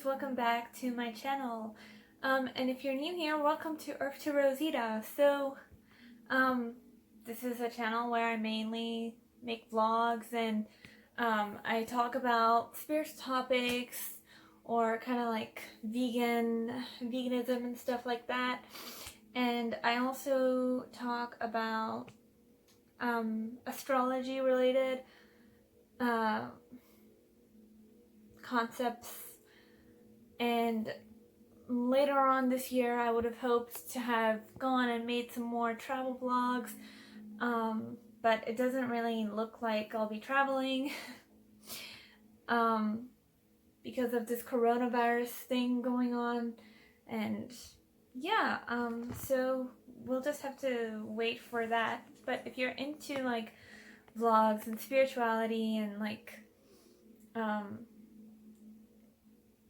welcome back to my channel. And if you're new here, welcome to Earth to Rosita. This is a channel where I mainly make vlogs and I talk about spiritual topics or kind of like veganism and stuff like that. And I also talk about astrology related concepts, and later on this year I would have hoped to have gone and made some more travel vlogs, but it doesn't really look like I'll be traveling because of this coronavirus thing going on, and yeah, so we'll just have to wait for that. But if you're into like vlogs and spirituality and like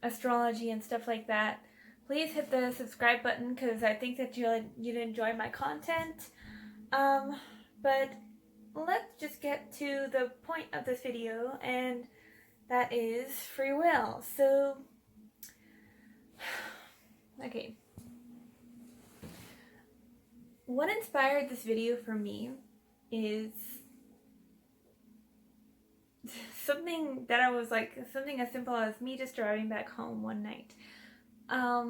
astrology and stuff like that, please hit the subscribe button because I think that you'd enjoy my content. But let's just get to the point of this video, and that is free will. So, okay. What inspired this video for me is something that I was like, something as simple as me just driving back home one night. I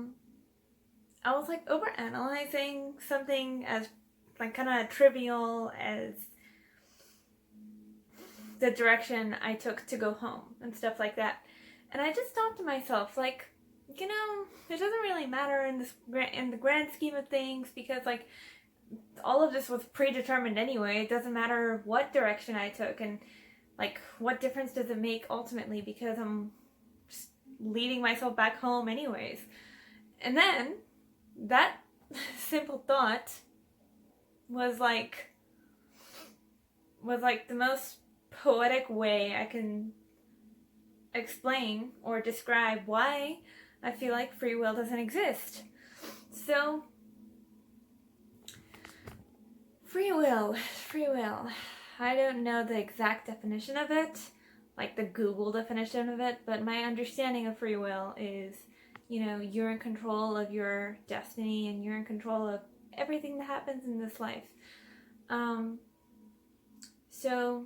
was like overanalyzing something as like kind of trivial as the direction I took to go home and stuff like that. And I just thought to myself, like, you know, it doesn't really matter in the grand scheme of things, because like all of this was predetermined anyway. It doesn't matter what direction I took, and like, what difference does it make ultimately, because I'm just leading myself back home anyways. And then that simple thought was like the most poetic way I can explain or describe why I feel like free will doesn't exist. So, free will. I don't know the exact definition of it, like the Google definition of it, but my understanding of free will is, you know, you're in control of your destiny and you're in control of everything that happens in this life. So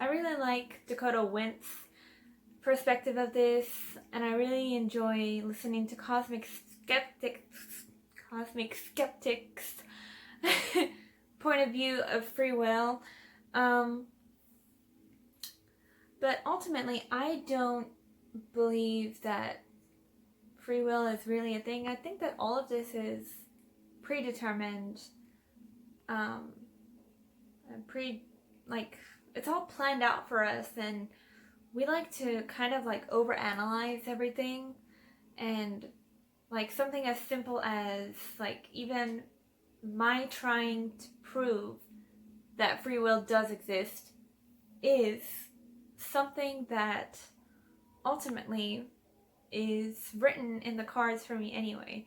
I really like Dakota Went's perspective of this, and I really enjoy listening to Cosmic Skeptics point of view of free will. But ultimately, I don't believe that free will is really a thing. I think that all of this is predetermined, it's all planned out for us, and we like to kind of like overanalyze everything, and like something as simple as like even my trying to prove that free will does exist is something that ultimately is written in the cards for me anyway.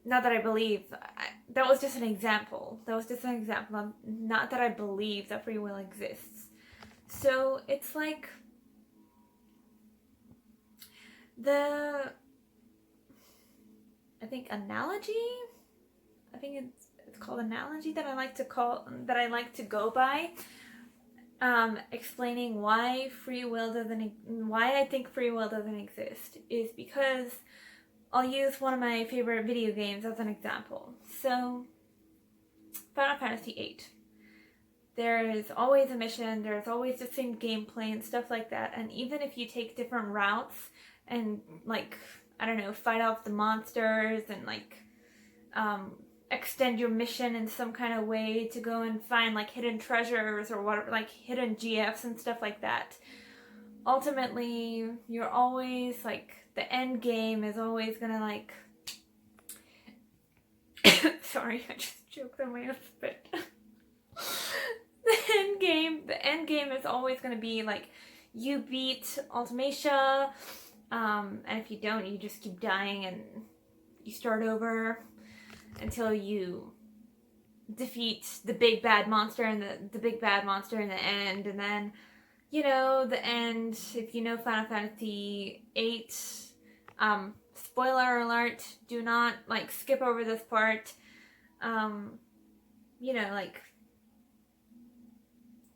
Not that I believe, that was just an example. Not that I believe that free will exists. So it's like I think it's called analogy that I like to go by, explaining why I think free will doesn't exist, is because I'll use one of my favorite video games as an example. So, Final Fantasy VIII. There is always a mission, there's always the same gameplay and stuff like that, and even if you take different routes and like, I don't know, fight off the monsters and like extend your mission in some kind of way to go and find like hidden treasures or whatever, like hidden GFs and stuff like that, ultimately you're always like, the end game is always gonna like sorry, I just choked on my own spit. The end game is always gonna be like, you beat Ultimacia, and if you don't, you just keep dying and you start over until you defeat the big bad monster in the end, and then you know, the end, if you know Final Fantasy VIII, spoiler alert, do not, like, skip over this part. You know, like,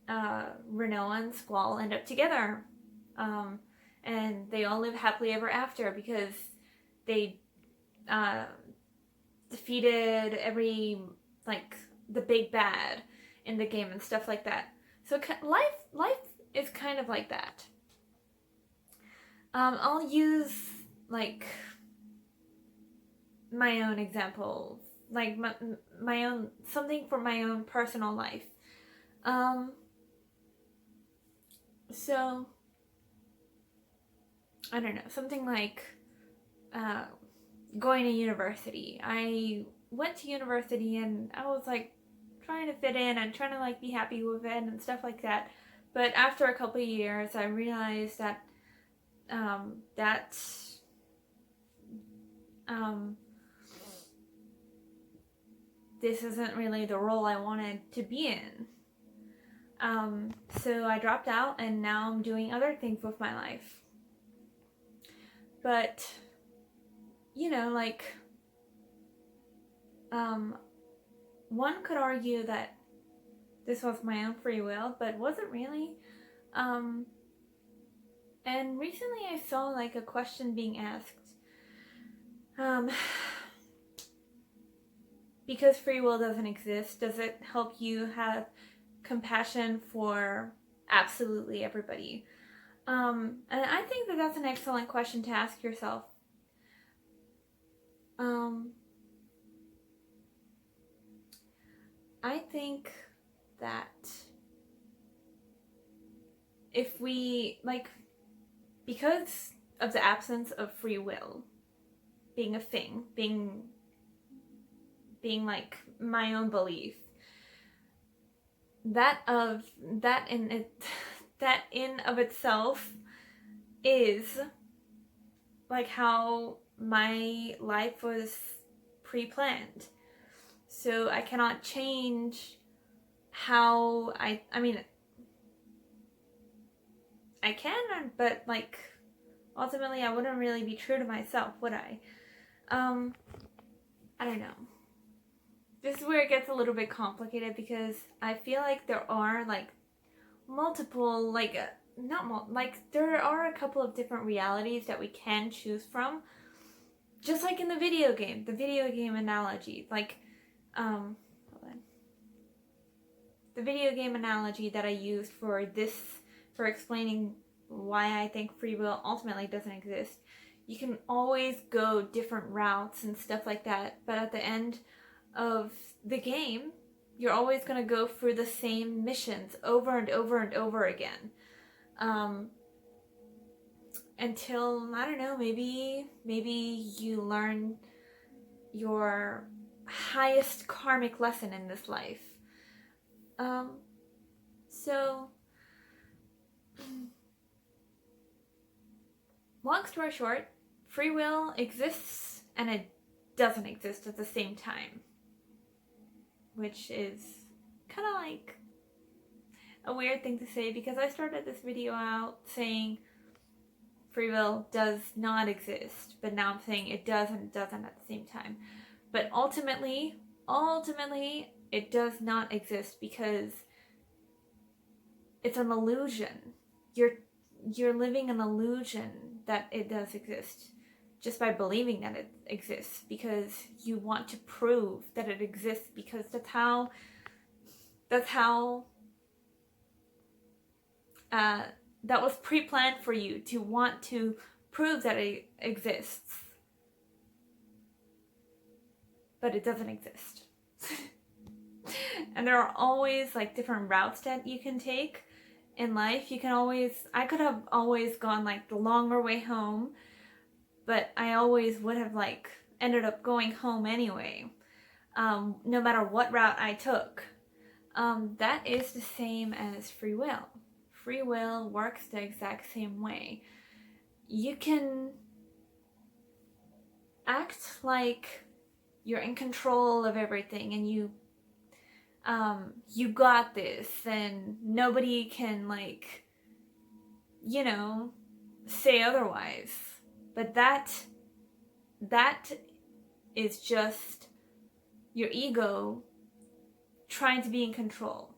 Rinoa and Squall end up together. And they all live happily ever after because they defeated every, like, the big bad in the game and stuff like that. So life is kind of like that. I'll use, like, my own examples, like my own, something for my own personal life. So I don't know, something like going to university. I went to university and I was like trying to fit in and trying to like be happy with it and stuff like that. But after a couple of years, I realized that this isn't really the role I wanted to be in. So I dropped out and now I'm doing other things with my life. But, you know, like, one could argue that this was my own free will, but was it really? And recently I saw, like, a question being asked. Because free will doesn't exist, does it help you have compassion for absolutely everybody? And I think that that's an excellent question to ask yourself. I think that if we, like, because of the absence of free will being a thing, being like my own belief, that in of itself is like how my life was pre-planned. So I cannot change how I mean, I can, but like ultimately I wouldn't really be true to myself, would I? I don't know. This is where it gets a little bit complicated because I feel like there are like multiple, like, there are a couple of different realities that we can choose from. Just like in the video game analogy. Like, hold on. The video game analogy that I used for explaining why I think free will ultimately doesn't exist. You can always go different routes and stuff like that, but at the end of the game, you're always going to go through the same missions over and over and over again. Until, I don't know, maybe you learn your highest karmic lesson in this life. So, long story short, free will exists and it doesn't exist at the same time. Which is kind of like a weird thing to say because I started this video out saying free will does not exist, but now I'm saying it does and it doesn't at the same time. But ultimately, it does not exist because it's an illusion. You're living an illusion that it does exist just by believing that it exists because you want to prove that it exists because that's how that was pre-planned for you to want to prove that it exists. But it doesn't exist. And there are always like different routes that you can take in life. I could have always gone like the longer way home, but I always would have like ended up going home anyway, no matter what route I took. That is the same as free will. Free will works the exact same way. You can act like you're in control of everything and you got this and nobody can like you know, say otherwise. But that is just your ego trying to be in control.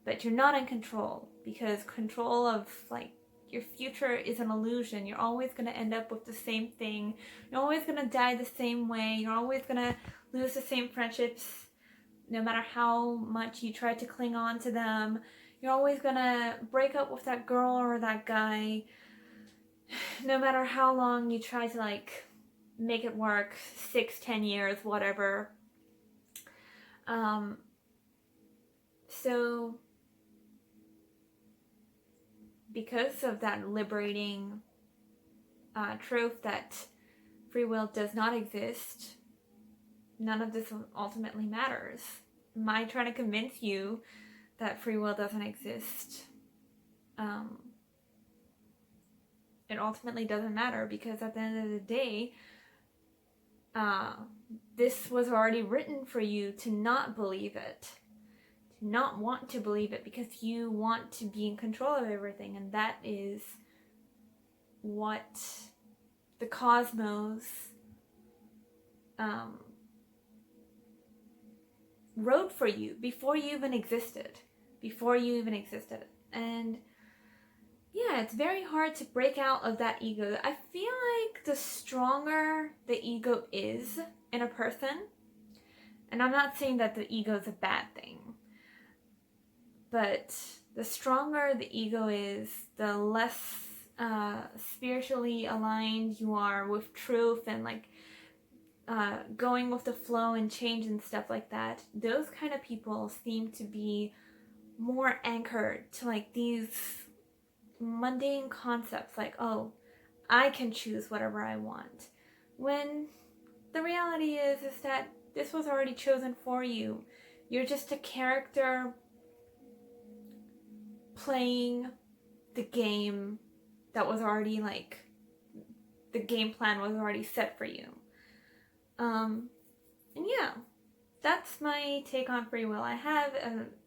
But you're not in control, because control of like your future is an illusion. You're always going to end up with the same thing. You're always going to die the same way. You're always going to lose the same friendships, no matter how much you try to cling on to them. You're always going to break up with that girl or that guy, no matter how long you try to like make it work, 6-10 years, whatever. So because of that liberating truth that free will does not exist, none of this ultimately matters. My trying to convince you that free will doesn't exist, it ultimately doesn't matter, because at the end of the day, this was already written for you to not believe it, to not want to believe it, because you want to be in control of everything, and that is what the cosmos wrote for you before you even existed. And yeah, it's very hard to break out of that ego. I feel like the stronger the ego is in a person, and I'm not saying that the ego is a bad thing, but the stronger the ego is, the less spiritually aligned you are with truth and like going with the flow and change and stuff like that. Those kind of people seem to be more anchored to like these mundane concepts, like, oh, I can choose whatever I want, when the reality is that this was already chosen for you. You're just a character playing the game that was already like, the game plan was already set for you. And yeah, that's my take on free will. I have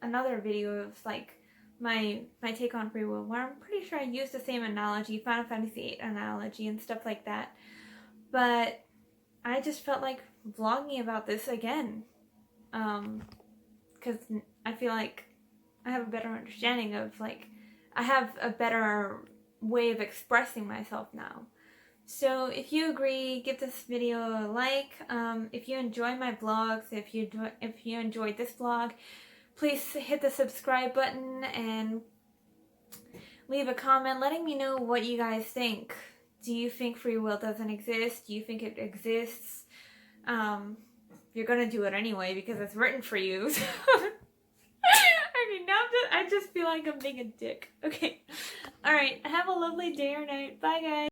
another video of like my take on free will, where I'm pretty sure I used the same analogy, Final Fantasy VIII analogy and stuff like that, but I just felt like vlogging about this again, because I feel like I have a better understanding of like, I have a better way of expressing myself now. So if you agree, give this video a like. If you enjoy my vlogs, if you enjoyed this vlog, please hit the subscribe button and leave a comment letting me know what you guys think. Do you think free will doesn't exist? Do you think it exists? You're gonna do it anyway because it's written for you. I mean, now I just feel like I'm being a dick. Okay. Alright, have a lovely day or night. Bye, guys.